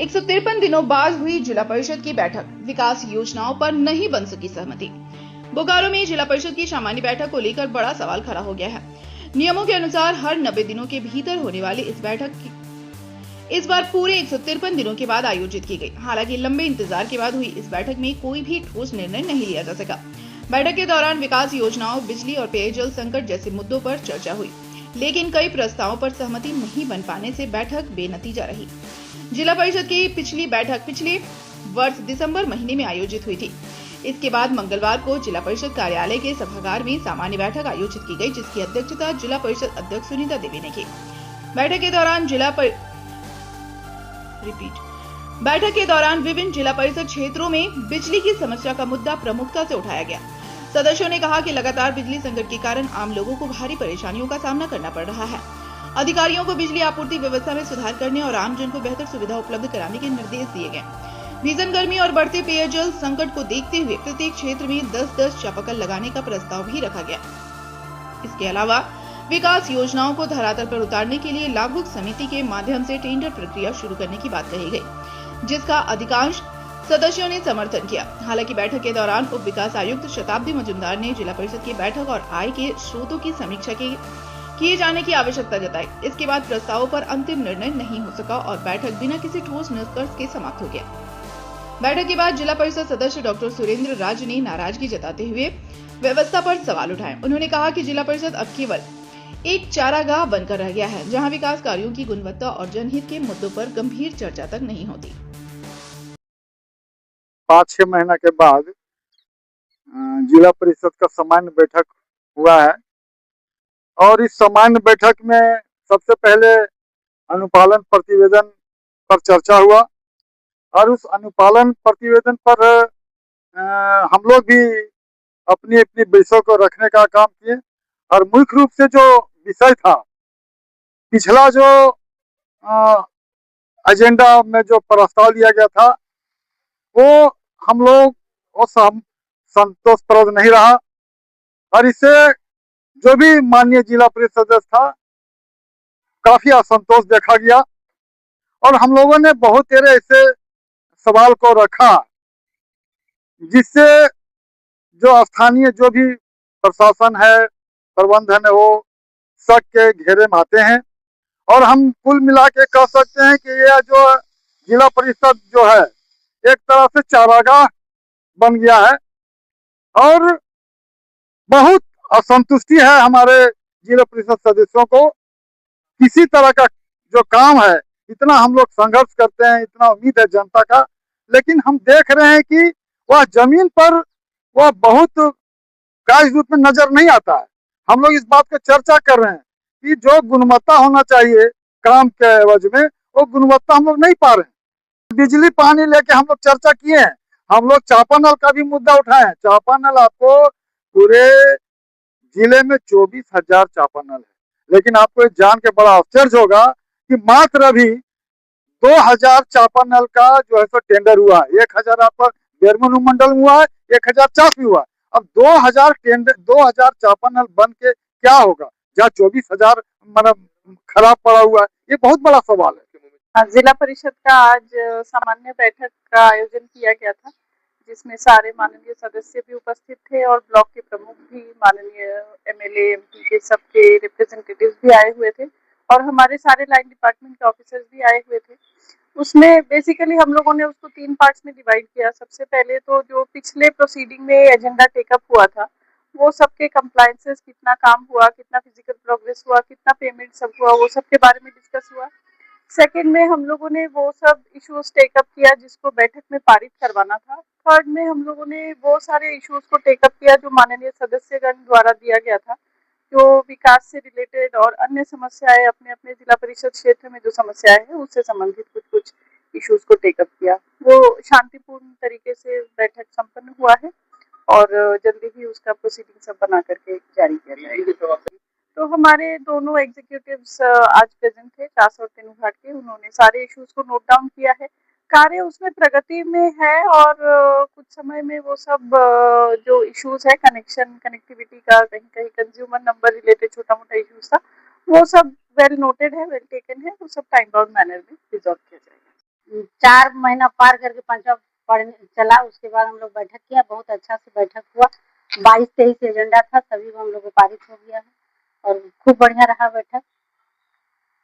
153 दिनों बाद हुई जिला परिषद की बैठक, विकास योजनाओं पर नहीं बन सकी सहमति। बोकारो में जिला परिषद की सामान्य बैठक को लेकर बड़ा सवाल खड़ा हो गया है। नियमों के अनुसार हर 90 दिनों के भीतर होने वाली इस बैठक इस बार पूरे 153 दिनों के बाद आयोजित की गई। हालांकि लंबे इंतजार के बाद हुई इस बैठक में कोई भी ठोस निर्णय नहीं लिया जा सका। बैठक के दौरान विकास योजनाओं, बिजली और पेयजल संकट जैसे मुद्दों पर चर्चा हुई, लेकिन कई प्रस्तावों पर सहमति नहीं बन पाने से बैठक बेनतीजा रही। जिला परिषद की पिछली बैठक पिछले वर्ष दिसंबर महीने में आयोजित हुई थी। इसके बाद मंगलवार को जिला परिषद कार्यालय के सभागार में सामान्य बैठक आयोजित की गई, जिसकी अध्यक्षता जिला परिषद अध्यक्ष सुनीता देवी ने की। बैठक के दौरान विभिन्न जिला परिषद क्षेत्रों में बिजली की समस्या का मुद्दा प्रमुखता से उठाया गया। सदस्यों ने कहा कि लगातार बिजली संकट के कारण आम लोगों को भारी परेशानियों का सामना करना पड़ रहा है। अधिकारियों को बिजली आपूर्ति व्यवस्था में सुधार करने और आमजन को बेहतर सुविधा उपलब्ध कराने के निर्देश दिए गए। भीषण गर्मी और बढ़ते पेयजल संकट को देखते हुए प्रत्येक क्षेत्र में 10-10 चापाकल लगाने का प्रस्ताव भी रखा गया। इसके अलावा विकास योजनाओं को धरातल पर उतारने के लिए लाभुक समिति के माध्यम से टेंडर प्रक्रिया शुरू करने की बात कही गई, जिसका अधिकांश सदस्यों ने समर्थन किया। हालांकि बैठक के दौरान उप विकास आयुक्त शताब्दी मजुमदार ने जिला परिषद की बैठक और आय के स्रोतों की समीक्षा किए जाने की आवश्यकता जताई। इसके बाद प्रस्तावों पर अंतिम निर्णय नहीं हो सका और बैठक बिना किसी ठोस निष्कर्ष के समाप्त हो गया। बैठक के बाद जिला परिषद सदस्य डॉक्टर सुरेंद्र राज ने नाराजगी जताते हुए व्यवस्था पर सवाल उठाए। उन्होंने कहा कि जिला परिषद अब केवल एक चारागाह बनकर रह गया है, जहां विकास कार्यों की गुणवत्ता और जनहित के मुद्दों पर गंभीर चर्चा तक नहीं होती। 5-6 महीना के बाद जिला परिषद का सामान्य बैठक हुआ है और इस सामान्य बैठक में सबसे पहले अनुपालन प्रतिवेदन पर चर्चा हुआ और उस अनुपालन प्रतिवेदन पर हम लोग भी अपनी अपनी विषयों को रखने का काम किए और मुख्य रूप से जो विषय था, पिछला जो एजेंडा में जो प्रस्ताव लिया गया था वो हम लोग संतोषप्रद नहीं रहा और इससे जो भी माननीय जिला परिषद सदस्य था काफी असंतोष देखा गया और हम लोगों ने बहुत सारे ऐसे सवाल को रखा जिससे जो स्थानीय जो भी प्रशासन है, प्रबंधन है, वो शक के घेरे में आते हैं और हम कुल मिला के कह सकते हैं कि यह जो जिला परिषद जो है एक तरह से चारागाह बन गया है और बहुत असंतुष्टि है हमारे जिला परिषद सदस्यों को। किसी तरह का जो काम है, इतना हम लोग संघर्ष करते हैं, इतना उम्मीद है जनता का, लेकिन हम देख रहे हैं कि वह जमीन पर वह बहुत कार्य रूप में नजर नहीं आता है। हम लोग इस बात पर चर्चा कर रहे हैं कि जो गुणवत्ता होना चाहिए काम के एवज में, वो गुणवत्ता हम लोग नहीं पा रहे हैं। बिजली पानी लेके हम लोग चर्चा किए हैं, हम लोग चापानल का भी मुद्दा उठाए हैं। चापानल आपको पूरे जिले में 24,000 चापानल है, लेकिन आपको जान के बड़ा आश्चर्य होगा कि मात्र अभी 2,000 चापानल का जो है सो टेंडर हुआ है। 1,000 आपका बेरमन उपमंडल में हुआ है, 1,000 चाप भी हुआ है। अब 2,000 चापानल बन के क्या होगा जहाँ 24,000 मतलब खराब पड़ा हुआ है? ये बहुत बड़ा सवाल है। जिला परिषद का आज सामान्य बैठक का आयोजन किया गया था, जिसमें सारे माननीय सदस्य भी उपस्थित थे और ब्लॉक के प्रमुख भी, माननीय एमएलए, एमपी के सबके रिप्रेजेंटेटिव्स भी आए हुए थे और हमारे सारे लाइन डिपार्टमेंट के ऑफिसर्स भी आए हुए थे। उसमें बेसिकली हम लोगों ने उसको 3 पार्ट्स में डिवाइड किया। सबसे पहले तो जो पिछले प्रोसीडिंग में एजेंडा टेकअप हुआ था, वो सबके कंप्लायंसेस, कितना काम हुआ, कितना फिजिकल प्रोग्रेस हुआ, कितना पेमेंट सब हुआ, वो सब के बारे में डिस्कस हुआ। सेकंड में हम लोगों ने वो सब इश्यूज टेकअप किया जिसको बैठक में पारित करवाना था। थर्ड में हम लोगों ने वो सारे इश्यूज को टेकअप किया जो माननीय सदस्यगण द्वारा दिया गया था, जो विकास से रिलेटेड और अन्य समस्याएं, अपने अपने जिला परिषद क्षेत्र में जो समस्याएं हैं उससे संबंधित कुछ इश्यूज को टेकअप किया। वो शांतिपूर्ण तरीके से बैठक संपन्न हुआ है और जल्दी ही उसका प्रोसीडिंग सब बना करके जारी किया जाएगा। तो हमारे दोनों एग्जीक्यूटिव्स आज प्रेजेंट थे, चास और तेनुघाट के। उन्होंने सारे इश्यूज को नोट डाउन किया है। कार्य उसमें प्रगति में है और कुछ समय में वो सब जो इश्यूज है, कनेक्टिविटी का, कहीं कहीं कंज्यूमर नंबर रिलेटेड छोटा मोटा इश्यूज था, वो सब वेल नोटेड है, वेल टेकन है, वो सब टाइम बाउंड मैनर में रिजॉल्व किया जाएगा। 4 महीना पार करके 5वां पढ़ने चला। उसके बाद हम लोग बैठक किया, बहुत अच्छा से बैठक हुआ। 22-23 एजेंडा था, सभी को हम लोग को पारित हो गया है और खूब बढ़िया रहा बैठक।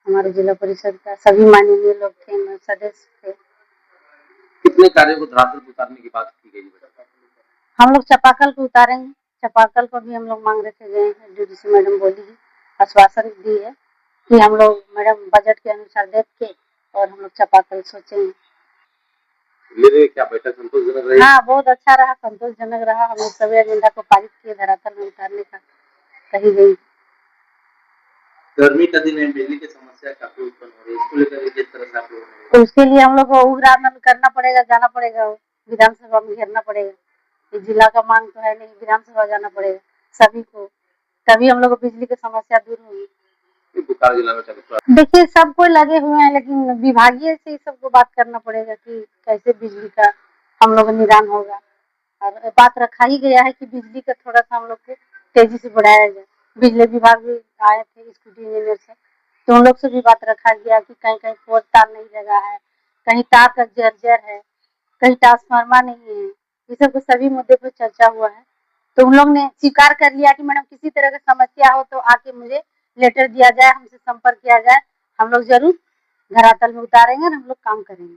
हमारे जिला परिषद का सभी माननीय लोग थे, सदस्य थे। कितने कार्यों को धरातल पर उतारने की बात की गई? हम लोग चापाकल को उतारेंगे, चापाकल को भी हम लोग मांग रखे गए हैं। डीडीसी मैडम बोली है, आश्वासन दी है कि हम लोग मैडम बजट के अनुसार देख के और हम लोग चापाकल सोचेंगे। क्या बैठक संतोषजनक रही? हाँ, बहुत अच्छा रहा, संतोषजनक रहा। हम लोग सभी एजेंडा को पारित किए, धरातल में उतारने का कही गई। गर्मी का दिन है, बिजली की समस्या काफी उत्पन्न हो रही है, इसको लेकर किस तरह से आप लोगों ने? तो उसके लिए हम लोग को उग्र आंदोलन करना पड़ेगा, जाना पड़ेगा, विधानसभा में घेरना पड़ेगा। ये जिला का मांग तो है नहीं, विधानसभा जाना पड़ेगा सभी को, तभी हम लोग को बिजली की समस्या दूर होगी। बोकारो जिला में देखिए, सब कोई लगे हुए हैं, लेकिन विभागीय से सबको बात करना पड़ेगा कि कैसे बिजली का हम लोग निदान होगा। और बात रखा ही गया है कि बिजली का थोड़ा सा हम लोग को तेजी से बढ़ाया जाए। बिजली विभाग भी आए थे स्कूटी इंजीनियर से, तो उन लोग से भी बात रखा गया कि कहीं कहीं पोल तार नहीं लगा है, कहीं तार का जर्जर है, कहीं ट्रांसफार्मर नहीं है। ये सब सभी मुद्दे पर चर्चा हुआ है, तो उन लोग ने स्वीकार कर लिया कि मैडम किसी तरह की समस्या हो तो आके मुझे लेटर दिया जाए, हमसे संपर्क किया जाए, हम लोग जरूर धरातल में उतारेंगे और हम लोग काम करेंगे।